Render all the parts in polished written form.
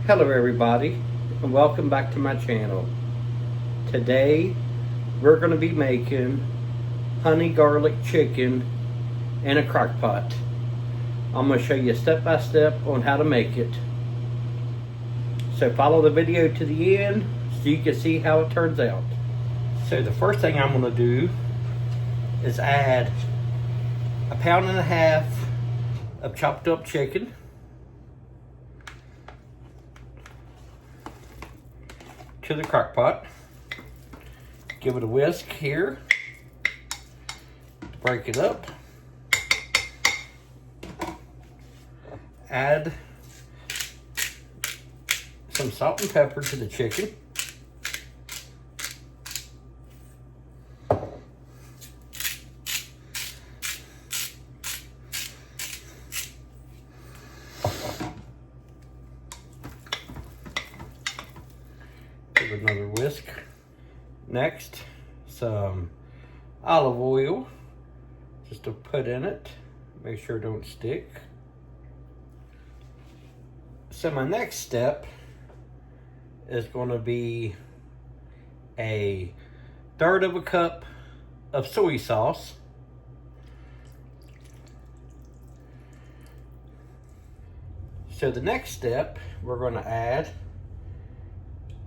Hello everybody, and welcome back to my channel. Today we're going to be making honey garlic chicken in a crock pot. I'm going to show you step by step on how to make it. So follow the video to the end so you can see how it turns out. So the first thing I'm going to do is add 1.5 pounds of chopped up chicken, to the crock pot. Give it a whisk here. Break it up. Add some salt and pepper to the chicken. Give it another whisk. Next, some olive oil just to put in it. Make sure it don't stick. So my next step is going to be 1/3 cup of soy sauce. So the next step we're going to add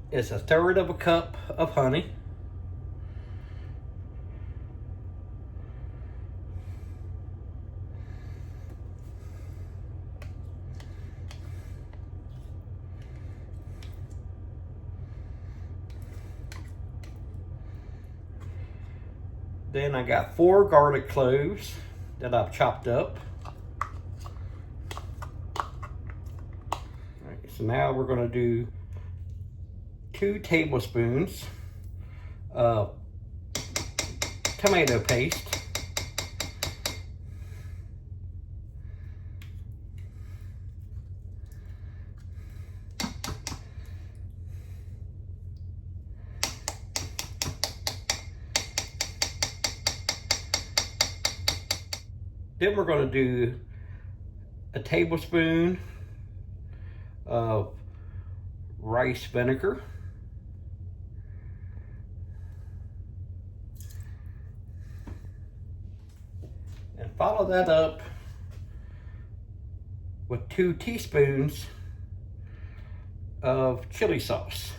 is 1/3 cup of honey. Then I got 4 garlic cloves that I've chopped up. All right, so now we're going to do 2 tablespoons of tomato paste. Then we're going to do a tablespoon of rice vinegar. And follow that up with 2 teaspoons of chili sauce.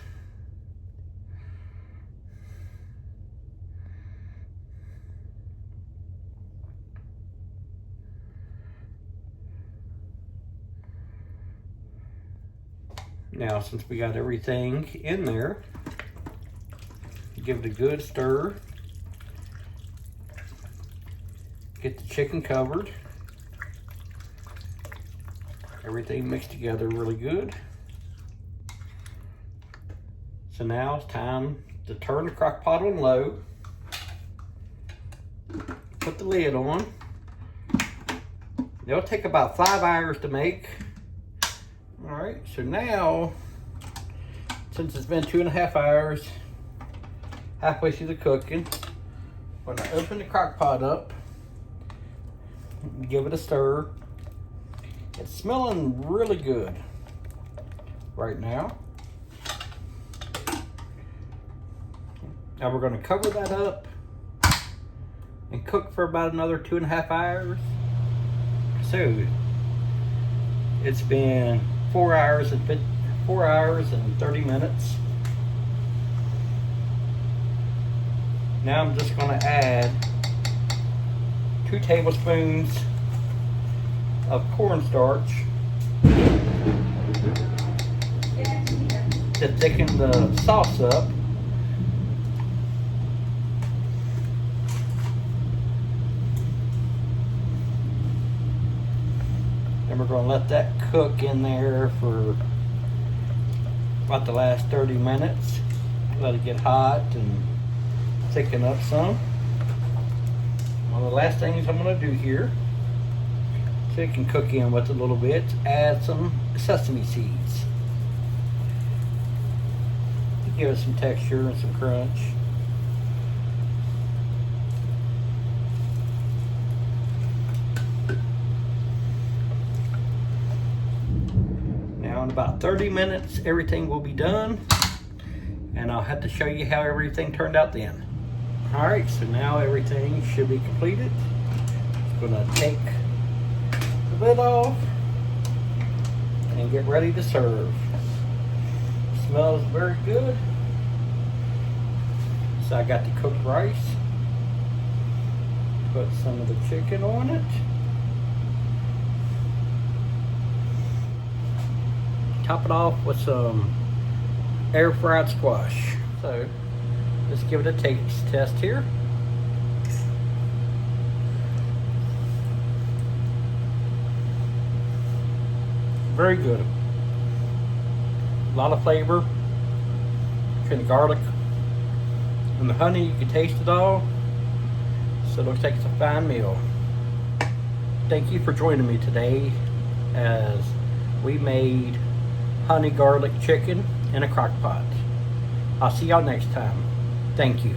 Now, since we got everything in there, give it a good stir. Get the chicken covered. Everything mixed together really good. So now it's time to turn the crock pot on low. Put the lid on. It'll take about 5 hours to make. All right, so now, since it's been 2.5 hours, halfway through the cooking, I'm gonna open the crock pot up, give it a stir. It's smelling really good right now. Now we're gonna cover that up and cook for about another 2.5 hours. So it's been 4 hours and 30 minutes. Now I'm just going to add 2 tablespoons of cornstarch to thicken the sauce up. And we're going to let that cook in there for about the last 30 minutes. Let it get hot and thicken up some. One of the last things I'm going to do here, so it can cook in with a little bit, add some sesame seeds. To give it some texture and some crunch. about 30 minutes, everything will be done. And I'll have to show you how everything turned out then. All right, so now everything should be completed. Just gonna take the lid off and get ready to serve. Smells very good. So I got the cooked rice. Put some of the chicken on it. Top it off with some air fried squash. So let's give it a taste test here. Very good. A lot of flavor between the garlic and the honey. You can taste it all. So it looks like it's a fine meal. Thank you for joining me today as we made honey garlic chicken in a crock pot. I'll see y'all next time. Thank you.